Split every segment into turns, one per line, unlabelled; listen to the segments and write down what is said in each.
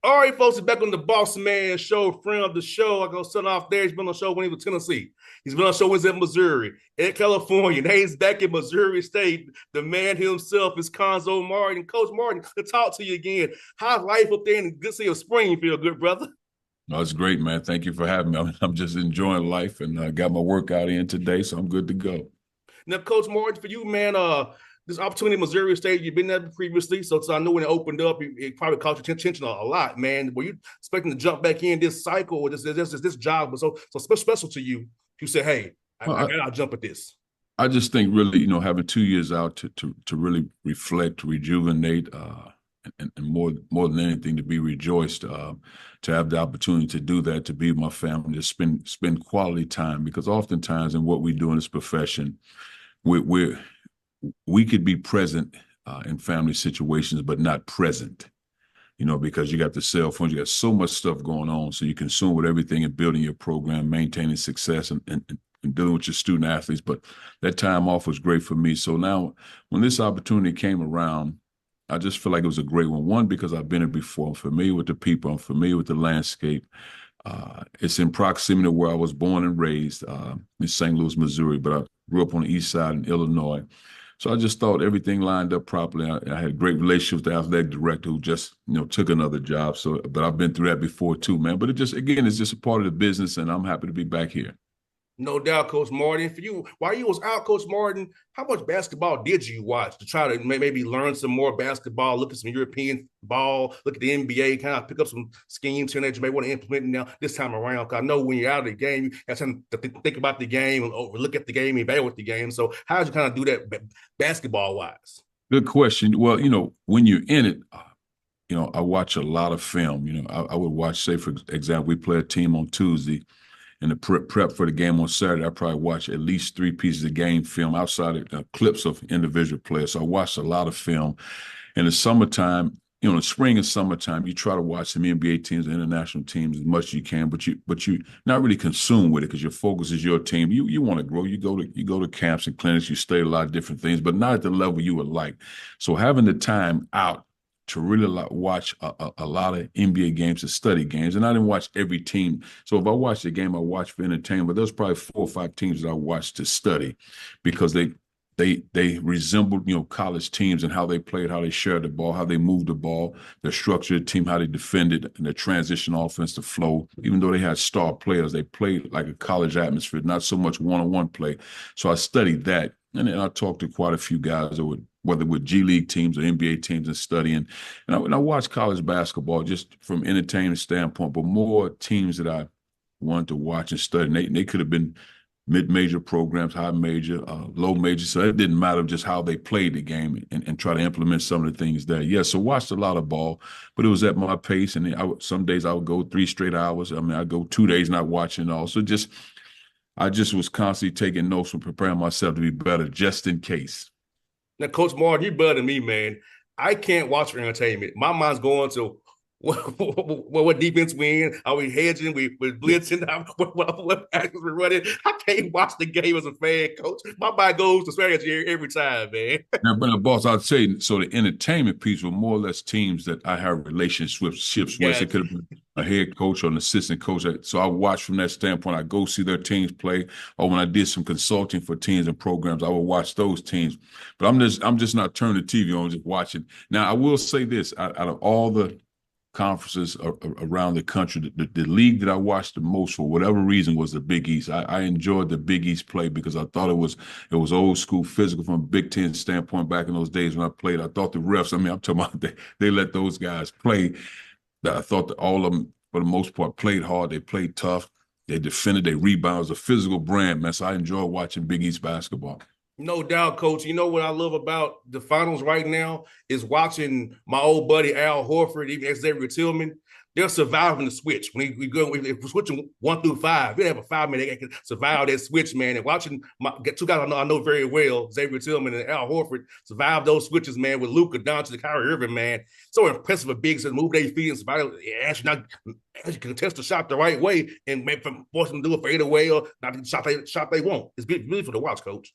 All right, folks, he's back on the Bossman show, friend of the show. I go send off there. He's been on the show when he was in Tennessee. He's been on the show when he's in Missouri, in California. Now he's back in Missouri State. The man himself is Cuonzo Martin. Coach Martin, to talk to you again. How's life up there in the good city of Springfield, good brother?
No, it's great, man. Thank you for having me. I'm just enjoying life and I got my workout in today, so I'm good to go.
Now, Coach Martin, for you, man, this opportunity in Missouri State, you've been there previously, so I know when it opened up, it probably caught your attention a lot, man. Were you expecting to jump back in this cycle, or this job was so special to you? You said, "Hey,
Well,
I gotta jump at this."
I just think really, having 2 years out to really reflect, rejuvenate, and more than anything, to be rejoiced, to have the opportunity to do that, to be with my family, to spend quality time, because oftentimes in what we do in this profession, we we could be present in family situations, but not present. Because you got the cell phones, you got so much stuff going on. So you consume with everything and building your program, maintaining success and dealing with your student athletes. But that time off was great for me. So now when this opportunity came around, I just feel like it was a great one. One, because I've been here before. I'm familiar with the people. I'm familiar with the landscape. It's in proximity to where I was born and raised in St. Louis, Missouri, but I grew up on the east side in Illinois. So I just thought everything lined up properly. I had a great relationship with the athletic director who just, took another job. So, but I've been through that before too, man. But again, it's just a part of the business, and I'm happy to be back here.
No doubt, Coach Martin. For you, while you was out, Coach Martin, how much basketball did you watch to try to maybe learn some more basketball, look at some European ball, look at the NBA, kind of pick up some schemes here that you may want to implement now this time around? Because I know when you're out of the game, you have time to think about the game and look at the game, evaluate the game. So how did you kind of do that basketball wise?
Good question. Well, when you're in it, I watch a lot of film. I would watch, say, for example, we play a team on Tuesday. In the prep for the game on Saturday, I probably watch at least 3 pieces of game film outside of clips of individual players. So I watched a lot of film. In the summertime, in the spring and summertime, you try to watch some NBA teams and international teams as much as you can, but you not really consumed with it because your focus is your team. You want to grow. You go to camps and clinics. You study a lot of different things, but not at the level you would like. So having the time out to really watch a lot of NBA games, to study games. And I didn't watch every team. So if I watched a game, I watched for entertainment. But there's probably 4 or 5 teams that I watched to study because they resembled, college teams and how they played, how they shared the ball, how they moved the ball, their structured team, how they defended, and their transition offense to flow. Even though they had star players, they played like a college atmosphere, not so much one-on-one play. So I studied that. And then I talked to quite a few guys that would, whether with G League teams or NBA teams, and studying. And I watched college basketball just from entertainment standpoint, but more teams that I wanted to watch and study. And they could have been mid-major programs, high major, low major. So it didn't matter just how they played the game and try to implement some of the things there. Yeah, so watched a lot of ball, but it was at my pace. And some days I would go 3 straight hours. I mean, I'd go 2 days not watching all. So I just was constantly taking notes and preparing myself to be better just in case.
Now, Coach Martin, you better than me, man. I can't watch for entertainment. My mind's going to what defense we in? Are we hedging? We're blitzing? What actions we're running? I can't watch the game as a fan, Coach. My mind goes to strategy every time, man.
Now, but boss, I'd say so. The entertainment piece were more or less teams that I have relationships with. It
Got
could
you.
have been a head coach or an assistant coach. So I watch from that standpoint. I go see their teams play, or when I did some consulting for teams and programs, I would watch those teams. But I'm just not turning the TV on, just watching. Now I will say this: out of all the conferences around the country. The league that I watched the most for whatever reason was the Big East. I enjoyed the Big East play because I thought it was old school physical from a Big Ten standpoint back in those days when I played. I thought the refs, I mean, I'm talking about they let those guys play. That I thought that all of them, for the most part, played hard. They played tough. They defended. They rebounded. It was a physical brand, man. So I enjoy watching Big East basketball.
No doubt, Coach. You know what I love about the finals right now is watching my old buddy Al Horford, even Xavier Tillman. They're surviving the switch. When we go, if we're switching 1 through 5, we have a 5 minute they can survive that switch, man. And watching get 2 guys I know very well, Xavier Tillman and Al Horford, survive those switches, man, with Luka Doncic, Kyrie Irving, man. So impressive with bigs that move their feet and survive. Actually contest the shot the right way and maybe force them to do a fadeaway or not the shot they want. It's beautiful to watch, Coach.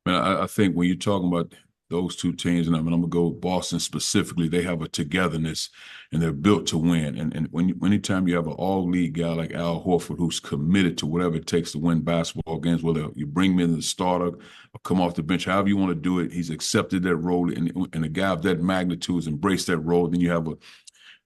Man, I think when you're talking about those two teams, and I'm gonna go with Boston specifically. They have a togetherness, and they're built to win. And anytime you have an all-league guy like Al Horford who's committed to whatever it takes to win basketball games, whether you bring him in the starter or come off the bench, however you want to do it, he's accepted that role, and a guy of that magnitude has embraced that role. Then you have a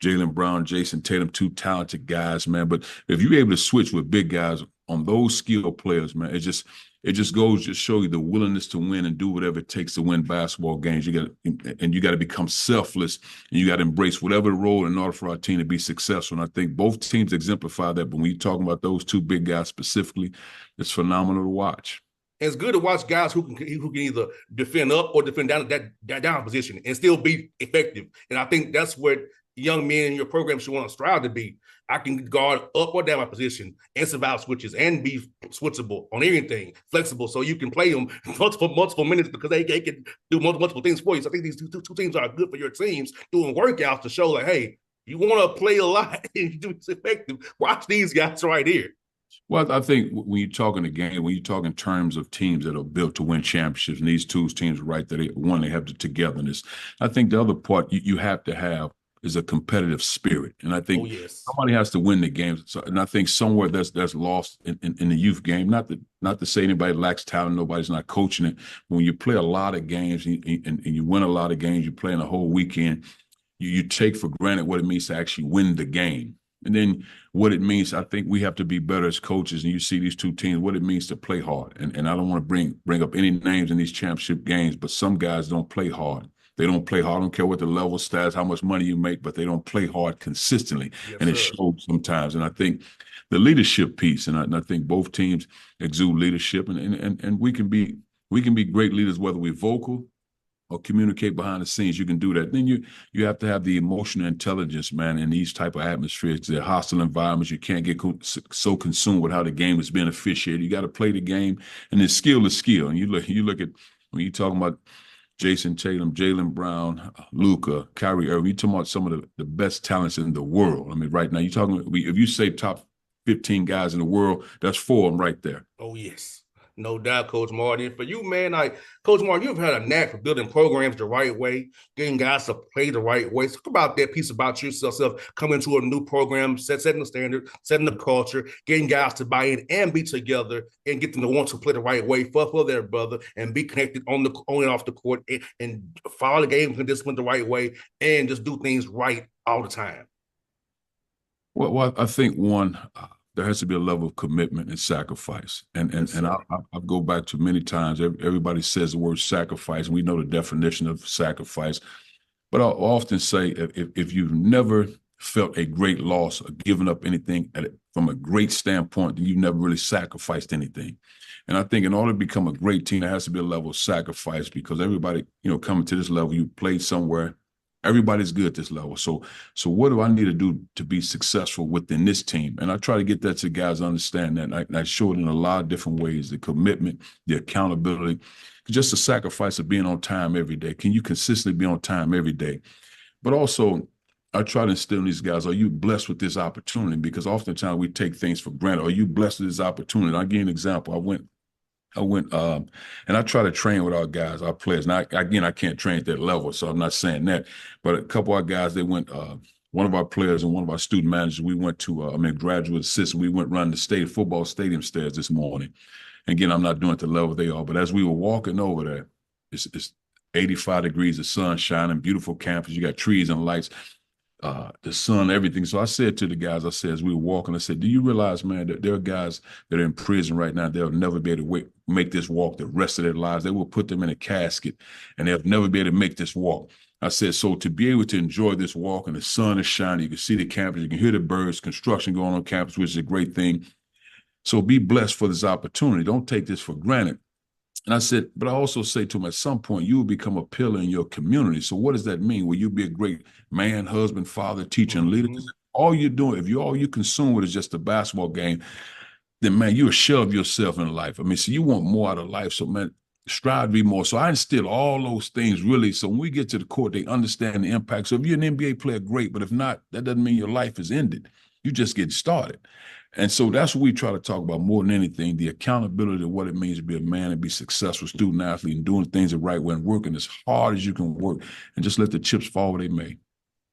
Jaylen Brown, Jason Tatum, two talented guys, man. But if you're able to switch with big guys on those skilled players, man, it just goes to show you the willingness to win and do whatever it takes to win basketball games. You got to become selfless, and you got to embrace whatever role in order for our team to be successful. And I think both teams exemplify that. But when you're talking about those two big guys specifically, it's phenomenal to watch.
And it's good to watch guys who can either defend up or defend down that down position and still be effective. And I think that's what young men in your program should want to strive to be. I can guard up or down my position and survive switches and be switchable on anything, flexible, so you can play them multiple minutes because they can do multiple things for you. So I think these two teams are good for your teams doing workouts to show like, hey, you want to play a lot and do it's effective. Watch these guys right here.
Well, I think when you talk in the game, when you talk in terms of teams that are built to win championships, and these two teams are right there, they have the togetherness. I think the other part you have to have is a competitive spirit. And I think somebody has to win the games. So, and I think somewhere that's lost in the youth game, not to say anybody lacks talent, nobody's not coaching it. When you play a lot of games and you win a lot of games, you play in a whole weekend, you take for granted what it means to actually win the game. And then what it means, I think we have to be better as coaches. And you see these two teams, what it means to play hard. And I don't want to bring up any names in these championship games, but some guys don't play hard. They don't play hard. I don't care what the level stats, how much money you make, but they don't play hard consistently. Yes, and it shows sometimes. And I think the leadership piece, and I think both teams exude leadership, and we can be great leaders, whether we're vocal or communicate behind the scenes. You can do that. Then you have to have the emotional intelligence, man, in these type of atmospheres. They're hostile environments. You can't get so consumed with how the game is being officiated. You got to play the game, and then skill is skill. And you look at when you're talking about Jason Tatum, Jaylen Brown, Luka, Kyrie Irving, you're talking about some of the best talents in the world. I mean, right now, you're talking, if you say top 15 guys in the world, that's 4 of them right there.
Oh, yes. No doubt, Coach Martin. For you, man, Coach Martin, you've had a knack for building programs the right way, getting guys to play the right way. Talk about that piece about yourself, coming to a new program, setting the standard, setting the culture, getting guys to buy in and be together and get them to want to play the right way for their brother and be connected on and off the court and follow the game and discipline the right way and just do things right all the time.
Well, I think one, there has to be a level of commitment and sacrifice. And I go back to many times, everybody says the word sacrifice, and we know the definition of sacrifice. But I'll often say if you've never felt a great loss or given up anything from a great standpoint, then you've never really sacrificed anything. And I think in order to become a great team, there has to be a level of sacrifice because everybody, coming to this level, you played somewhere. Everybody's good at this level. So what do I need to do to be successful within this team? And I try to get that to guys understand that. And I show it in a lot of different ways, the commitment, the accountability, just the sacrifice of being on time every day. Can you consistently be on time every day? But also, I try to instill in these guys, are you blessed with this opportunity? Because oftentimes we take things for granted. Are you blessed with this opportunity? I'll give you an example. I went and I try to train with our guys, our players. Now, again, I can't train at that level, so I'm not saying that. But a couple of our guys, they went, one of our players and one of our student managers, we went to, graduate assistant, we went run the football stadium stairs this morning. And again, I'm not doing it at the level they are, but as we were walking over there, it's 85 degrees of sun shining, beautiful campus, you got trees and lights. The sun, everything. So I said to the guys, as we were walking, I said, do you realize, man, that there are guys that are in prison right now, they'll never be able to make this walk the rest of their lives. They will put them in a casket and they'll never be able to make this walk. I said, so to be able to enjoy this walk and the sun is shining, you can see the campus, you can hear the birds, construction going on campus, which is a great thing. So be blessed for this opportunity. Don't take this for granted. And I said, but I also say to him, at some point, you will become a pillar in your community. So what does that mean? Will you be a great man, husband, father, teacher, and leader? All you're doing, if all you consume with is just a basketball game, then, man, you'll shove yourself in life. I mean, so you want more out of life. So, man, strive to be more. So I instill all those things, really. So when we get to the court, they understand the impact. So if you're an NBA player, great. But if not, that doesn't mean your life is ended. You just get started. And so that's what we try to talk about more than anything, the accountability of what it means to be a man and be successful student athlete and doing things the right way and working as hard as you can work and just let the chips fall where they may.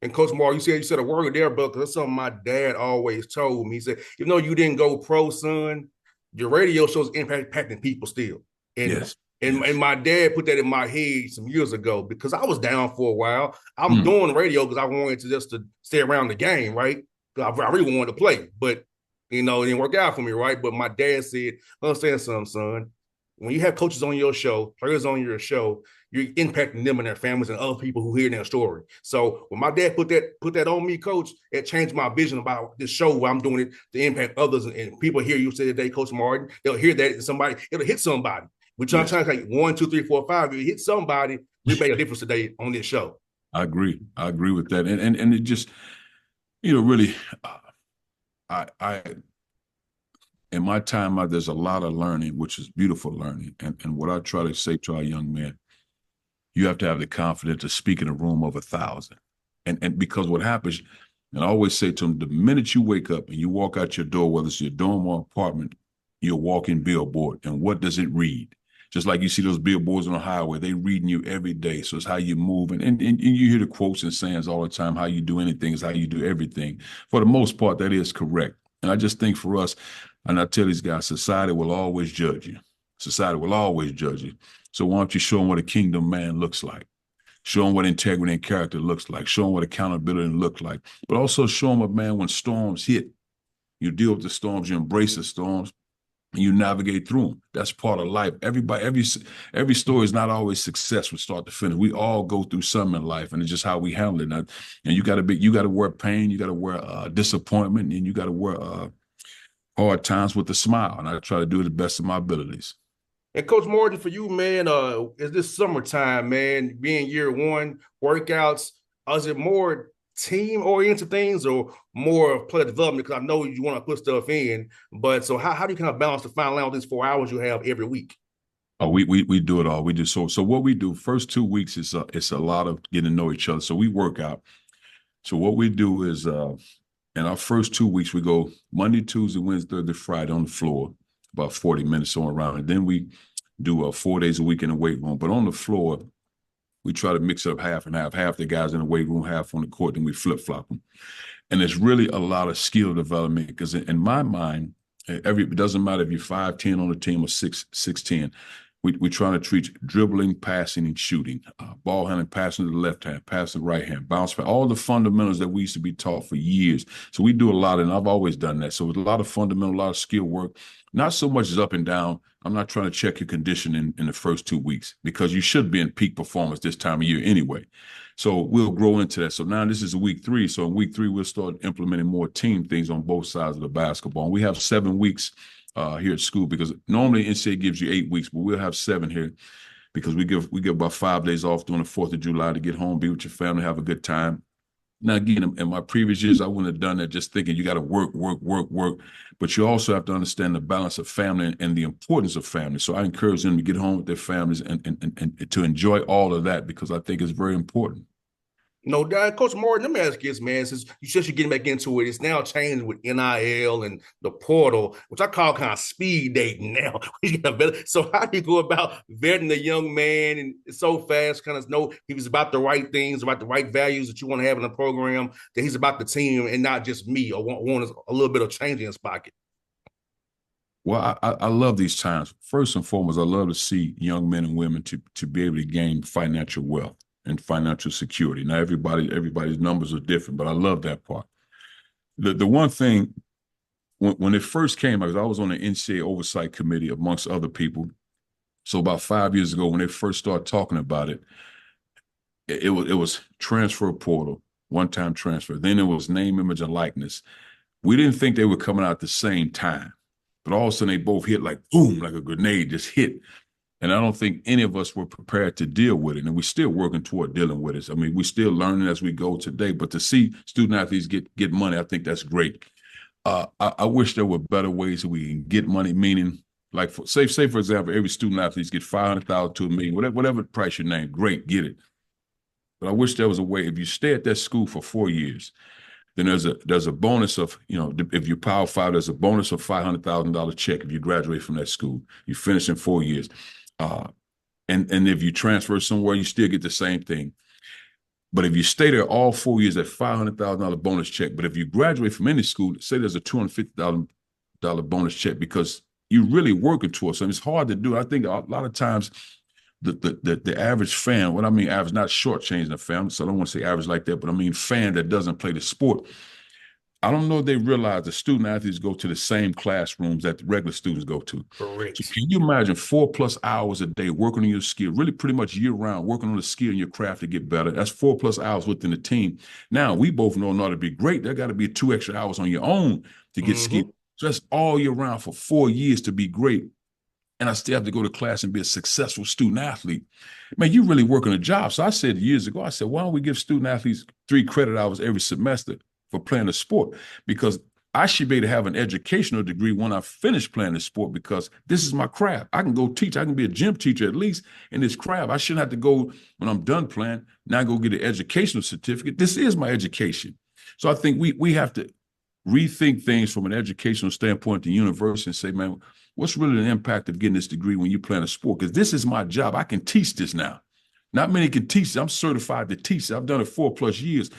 And Coach Moore, you said a word there, but that's something my dad always told me. He said, even though you didn't go pro, son, your radio shows impacting people still. And
Yes.
and
Yes.
my dad put that in my head some years ago because I was down for a while. I'm
Mm.
doing radio because I wanted to just to stay around the game, right? I really wanted to play, but it didn't work out for me, right? But my dad said, understand something, son. When you have coaches on your show, players on your show, you're impacting them and their families and other people who hear their story. So when my dad put that on me, coach, it changed my vision about this show where I'm doing it to impact others. And people hear you say today, Coach Martin, they'll hear that and it'll hit somebody. We're trying
Yes.
to like 1, 2, 3, 4, 5. If you hit somebody, we made a difference today on this show.
I agree. I agree with that. And it just, really, I in my time, there's a lot of learning, which is beautiful learning. And what I try to say to our young men, you have to have the confidence to speak in a room of 1,000. And because what happens, and I always say to them, the minute you wake up and you walk out your door, whether it's your dorm or apartment, you're a walking billboard. And what does it read? Just like you see those billboards on the highway, they reading you every day. So it's how you move. And you hear the quotes and sayings all the time, how you do anything is how you do everything. For the most part, that is correct. And I just think for us, and I tell these guys, society will always judge you. Society will always judge you. So why don't you show them what a kingdom man looks like? Show them what integrity and character looks like. Show them what accountability looks like. But also show them a man when storms hit. You deal with the storms, you embrace the storms, and you navigate through them. That's part of life. Every story is not always success from start to finish. We all go through something in life, and it's just how we handle it. And you got to wear pain, you got to wear disappointment, and you got to wear hard times with a smile. And I try to do the best of my abilities.
And Coach Morton, for you, man, is this summertime, man, being year one, workouts, is it more team-oriented things or more of player development? Because I know you want to put stuff in, but so how do you kind of balance the final out these 4 hours you have every week?
Oh, we do it all. We do so what we do first 2 weeks is it's a lot of getting to know each other. So we work out. So what we do is in our first 2 weeks we go Monday, Tuesday, Wednesday, Thursday, Friday on the floor, about 40 minutes on around, and then we do 4 days a week in the weight room. But on the floor, we try to mix it up half and half. Half the guys in the weight room, half on the court, and we flip flop them. And it's really a lot of skill development because in my mind, it doesn't matter if you're 5'10" on the team or 6'10". We try to treat dribbling, passing, and shooting, ball handling, passing to the left hand, passing to the right hand, bounce pass, all the fundamentals that we used to be taught for years. So we do a lot, and I've always done that. So it's a lot of fundamental, a lot of skill work. Not so much as up and down. I'm not trying to check your condition in the first 2 weeks because you should be in peak performance this time of year anyway. So we'll grow into that. So now this is week 3. So in week 3, we'll start implementing more team things on both sides of the basketball. And we have 7 weeks here at school because normally NCAA gives you 8 weeks, but we'll have 7 here because we give about 5 days off during the 4th of July to get home, be with your family, have a good time. Now, again, in my previous years, I wouldn't have done that just thinking you got to work. But you also have to understand the balance of family and the importance of family. So I encourage them to get home with their families and to enjoy all of that because I think it's very important.
No doubt. Coach Morton, let me ask you this, man, since you said you're getting back into it, it's now changed with NIL and the portal, which I call kind of speed dating now. So how do you go about vetting a young man and so fast, kind of know he was about the right things, about the right values that you want to have in the program, that he's about the team and not just me or want a little bit of change in his pocket?
Well, I love these times. First and foremost, I love to see young men and women to be able to gain financial wealth and financial security. Now, everybody's numbers are different, but I love that part. The one thing, when it first came, I was on the NCAA oversight committee amongst other people. So about 5 years ago, when they first started talking about it, it was transfer portal, one-time transfer. Then it was name, image, and likeness. We didn't think they were coming out at the same time. But all of a sudden, they both hit like boom, like a grenade just hit. And I don't think any of us were prepared to deal with it. And we're still working toward dealing with it. I mean, we're still learning as we go today. But to see student athletes get money, I think that's great. I wish there were better ways that we can get money, meaning like, say for example, every student athlete get 500,000 to $1 million, whatever price you name, great, get it. But I wish there was a way, if you stay at that school for 4 years, then there's a bonus of, if you're Power Five, there's a bonus of $500,000 check if you graduate from that school. You finish in 4 years. And if you transfer somewhere, you still get the same thing. But if you stay there all 4 years, that $500,000 bonus check. But if you graduate from any school, say there's a $250,000 bonus check because you're really working towards something. It's hard to do. I think a lot of times the average fan, what I mean average, not shortchanging the fan, so I don't want to say average like that, but I mean fan that doesn't play the sport. I don't know if they realize the student athletes go to the same classrooms that the regular students go to.
Correct.
So can you imagine 4+ hours a day working on your skill, really pretty much year round, working on the skill in your craft to get better? That's 4+ hours within the team. Now, we both know in order to be great, there got to be 2 extra hours on your own to get skill. So that's all year round for 4 years to be great. And I still have to go to class and be a successful student athlete. Man, you really working a job. So I said years ago, I said, why don't we give student athletes 3 credit hours every semester for playing a sport? Because I should be able to have an educational degree when I finish playing the sport, because this is my craft. I can go teach. I can be a gym teacher at least in this craft. I shouldn't have to go when I'm done playing. Now go get an educational certificate. This is my education. So I think we have to rethink things from an educational standpoint at the university and say, man, what's really the impact of getting this degree when you're playing a sport? Because this is my job. I can teach this now. Not many can teach. I'm certified to teach. I've done it 4+ years.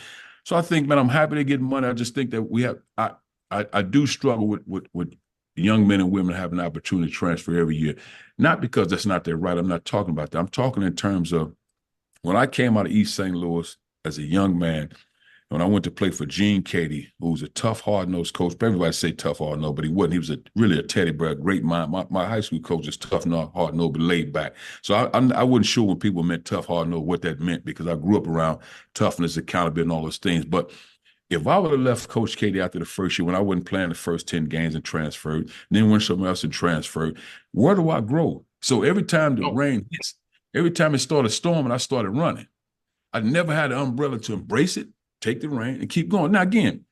So I think, man, I'm happy to get money. I just think that I do struggle with young men and women having an opportunity to transfer every year. Not because that's not their right. I'm not talking about that. I'm talking in terms of when I came out of East St. Louis as a young man, when I went to play for Gene Cady, who was a tough, hard-nosed coach. Everybody say tough, hard-nosed, but he wasn't. He was really a teddy bear, great mind. My high school coach is tough, hard-nosed, but laid back. So I wasn't sure when people meant tough, hard-nosed, what that meant, because I grew up around toughness, accountability, and all those things. But if I would have left Coach Cady after the first year when I wasn't playing the first 10 games and transferred, then went somewhere else and transferred, where do I grow? So every time the rain hits, every time it started storming, I started running. I never had an umbrella to embrace it, take the rain, and keep going. Now, again,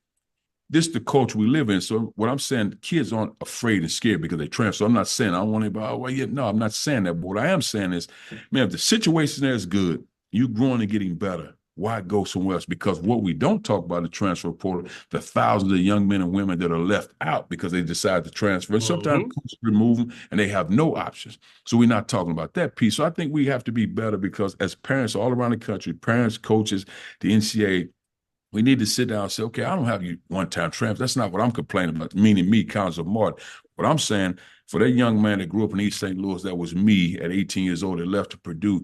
this is the culture we live in. So what I'm saying, kids aren't afraid and scared because they transfer. So I'm not saying I don't want anybody, no, I'm not saying that. But what I am saying is, man, if the situation there is good, you growing and getting better, why go somewhere else? Because what we don't talk about in the transfer portal, the thousands of young men and women that are left out because they decide to transfer. And sometimes coaches remove them and they have no options. So we're not talking about that piece. So I think we have to be better, because as parents all around the country, parents, coaches, the NCAA, we need to sit down and say, okay, I don't have you one-time transfer. That's not what I'm complaining about, meaning me, Cuonzo Martin. What I'm saying, for that young man that grew up in East St. Louis, that was me at 18 years old, that left to Purdue,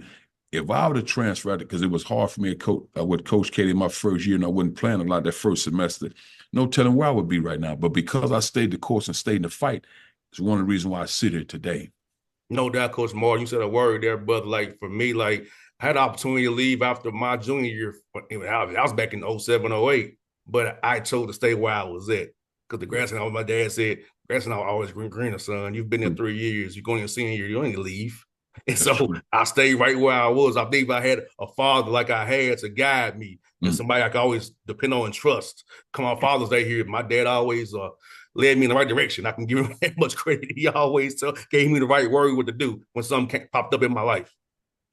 if I would have transferred it, because it was hard for me with Coach Cady in my first year, and I wasn't playing a lot that first semester, no telling where I would be right now. But because I stayed the course and stayed in the fight, it's one of the reasons why I sit here today.
No doubt, Coach Martin, you said a word there, but like for me, like I had the opportunity to leave after my junior year. I was back in 07, 08, but I chose to stay where I was at. Because the grass and my dad said, grass and always greener, son. You've been there 3 years. You're going your senior year. You don't need to leave. And so I stayed right where I was. I think if I had a father like I had to guide me, and somebody I could always depend on and trust. Come on Father's Day here, my dad always led me in the right direction. I can give him that much credit. He always gave me the right word what to do when something popped up in my life.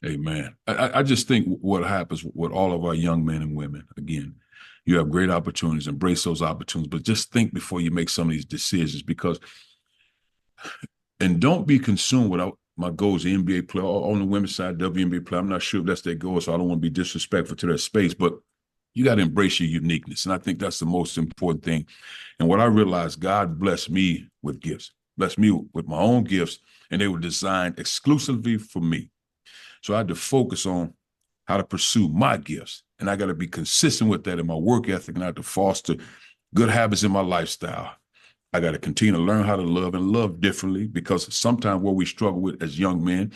Amen. I just think what happens with all of our young men and women, again, you have great opportunities, embrace those opportunities, but just think before you make some of these decisions, and don't be consumed with my goals, the NBA player, on the women's side, WNBA player. I'm not sure if that's their goal, so I don't want to be disrespectful to their space, but you got to embrace your uniqueness. And I think that's the most important thing. And what I realized, God blessed me with gifts, blessed me with my own gifts, and they were designed exclusively for me. So I had to focus on how to pursue my gifts. And I got to be consistent with that in my work ethic, and I have to foster good habits in my lifestyle. I got to continue to learn how to love and love differently, because sometimes what we struggle with as young men,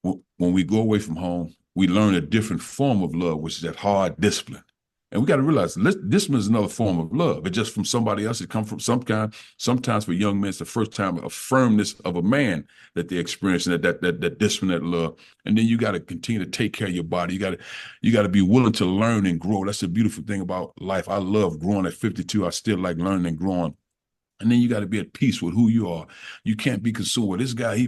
when we go away from home, we learn a different form of love, which is that hard discipline. And we got to realize discipline is another form of love. It's just from somebody else. It comes from some kind. Sometimes for young men, it's the first time a firmness of a man that they experience, and that discipline, that love. And then you got to continue to take care of your body. You got to be willing to learn and grow. That's the beautiful thing about life. I love growing at 52. I still like learning and growing. And then you got to be at peace with who you are. You can't be consumed with this guy.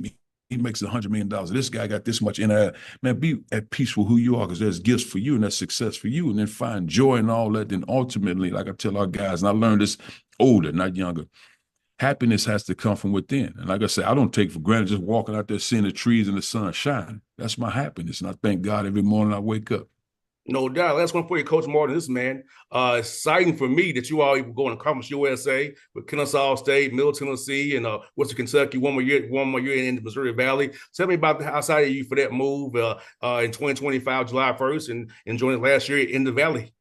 he makes $100 million. This guy got this much in there. Man, be at peace with who you are, because there's gifts for you and there's success for you. And then find joy in all that. Then ultimately, like I tell our guys, and I learned this older, not younger, happiness has to come from within. And like I said, I don't take for granted just walking out there seeing the trees and the sun shine. That's my happiness. And I thank God every morning I wake up.
No doubt. Last one for you, Coach Martin. This man, exciting for me that you all even going to Conference USA with Kennesaw State, Middle Tennessee, and Western Kentucky. One more year in the Missouri Valley. Tell me about how excited you for that move in 2025, July 1st, and enjoying last year in the Valley.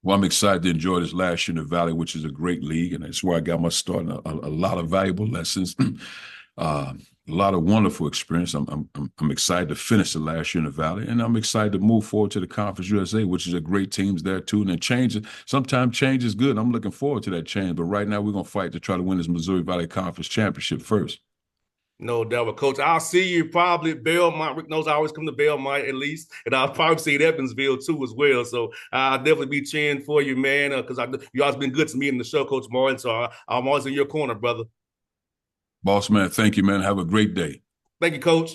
Well, I'm excited to enjoy this last year in the Valley, which is a great league, and that's where I got my start. And a lot of valuable lessons, a lot of wonderful experience. I'm excited to finish the last year in the Valley, and I'm excited to move forward to the Conference USA, which is a great teams there too. And then change, sometimes change is good. I'm looking forward to that change, but right now we're gonna fight to try to win this Missouri Valley Conference championship first.
No doubt. But Coach, I'll see you probably at Belmont. Rick knows I always come to Belmont at least, and I'll probably see you at Evansville too as well. So I'll definitely be cheering for you, man, because you always been good to me in the show, Coach Martin. So I'm always in your corner, brother.
Boss man, thank you, man. Have a great day.
Thank you, Coach.